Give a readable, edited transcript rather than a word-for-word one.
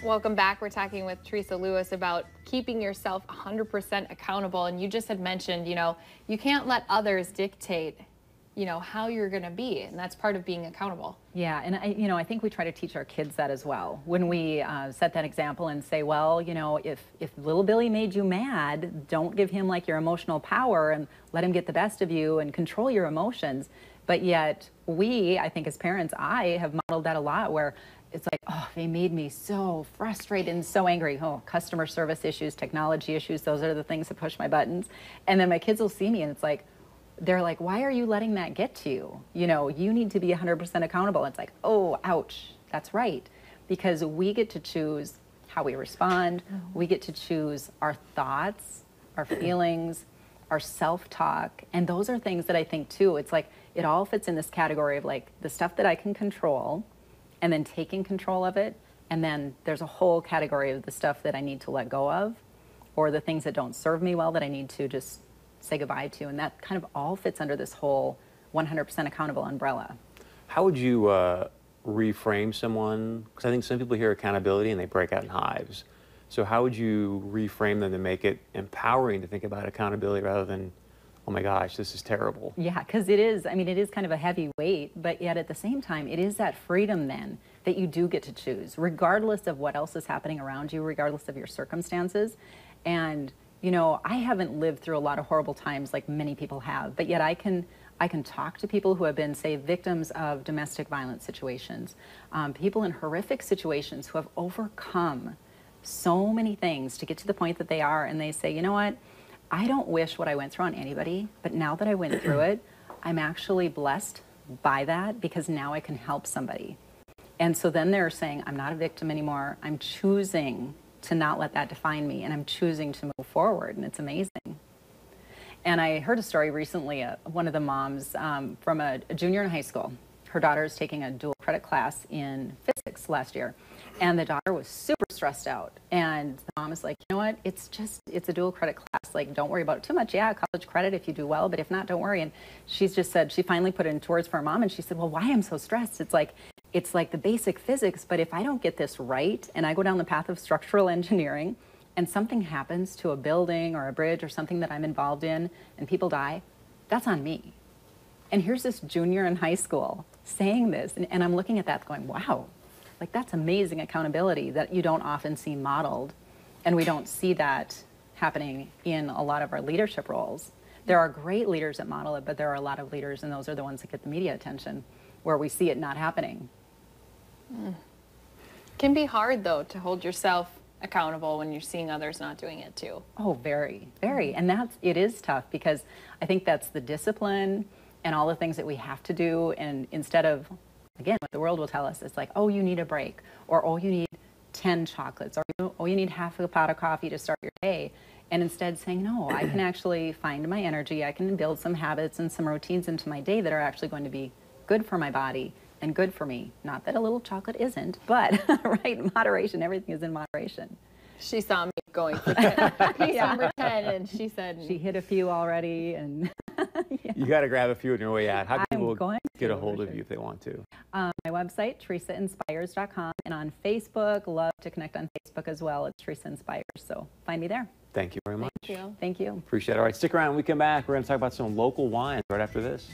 Welcome back. We're talking with Teresa Lewis about keeping yourself 100% accountable. And you just had mentioned, you can't let others dictate, how you're going to be. And that's part of being accountable. Yeah, and I think we try to teach our kids that as well. When we set that example and say, well, if little Billy made you mad, don't give him like your emotional power and let him get the best of you and control your emotions. But yet I think as parents, I have modeled that a lot where it's like, oh, they made me so frustrated and so angry. Oh, customer service issues, technology issues, those are the things that push my buttons. And then my kids will see me and it's like, they're like, why are you letting that get to you? You need to be 100% accountable. It's like, oh, ouch, that's right. Because we get to choose how we respond. We get to choose our thoughts, our feelings, our self-talk. And those are things that I think too, it's like, it all fits in this category of like the stuff that I can control and then taking control of it. And then there's a whole category of the stuff that I need to let go of, or the things that don't serve me well that I need to just say goodbye to. And that kind of all fits under this whole 100% accountable umbrella. How would you reframe someone? Because I think some people hear accountability and they break out in hives. So how would you reframe them to make it empowering to think about accountability rather than, oh my gosh, this is terrible? Yeah, because it is kind of a heavy weight, but yet at the same time, it is that freedom then that you do get to choose, regardless of what else is happening around you, regardless of your circumstances. And, I haven't lived through a lot of horrible times like many people have, but yet I can talk to people who have been, say, victims of domestic violence situations, people in horrific situations who have overcome so many things to get to the point that they are, and they say, you know what? I don't wish what I went through on anybody, but now that I went through it, I'm actually blessed by that because now I can help somebody. And so then they're saying, I'm not a victim anymore. I'm choosing to not let that define me, and I'm choosing to move forward, and it's amazing. And I heard a story recently, one of the moms from a junior in high school. Her daughter is taking a dual credit class in physics last year, and the daughter was super stressed out. And the mom is like, you know what, it's a dual credit class, like don't worry about it too much. Yeah, college credit if you do well, but if not, don't worry. And she's just said, she finally put it into words for her mom, and she said, well, why I'm so stressed? It's like the basic physics, but if I don't get this right, and I go down the path of structural engineering, and something happens to a building or a bridge or something that I'm involved in, and people die, that's on me. And here's this junior in high school saying this, and I'm looking at that going, wow, like that's amazing accountability that you don't often see modeled, and we don't see that happening in a lot of our leadership roles. There are great leaders that model it, but there are a lot of leaders, and those are the ones that get the media attention, where we see it not happening. It can be hard, though, to hold yourself accountable when you're seeing others not doing it, too. Oh, very, very. And it is tough because I think that's the discipline and all the things that we have to do. And instead of, again, what the world will tell us, it's like, oh, you need a break, or oh, you need 10 chocolates, or oh, you need half a pot of coffee to start your day. And instead saying, no, I can actually find my energy. I can build some habits and some routines into my day that are actually going to be good for my body and good for me. Not that a little chocolate isn't, but right, moderation, everything is in moderation. She saw me going for 10, piece number 10, and she said... She hit a few already, and... Yeah. You got to grab a few on your way out. How can people get a hold of you if they want to? My website, teresainspires.com, and on Facebook, love to connect on Facebook as well. It's Teresa Inspires, so find me there. Thank you very much. Thank you. Thank you. Appreciate it. All right, stick around. When we come back, we're going to talk about some local wines right after this.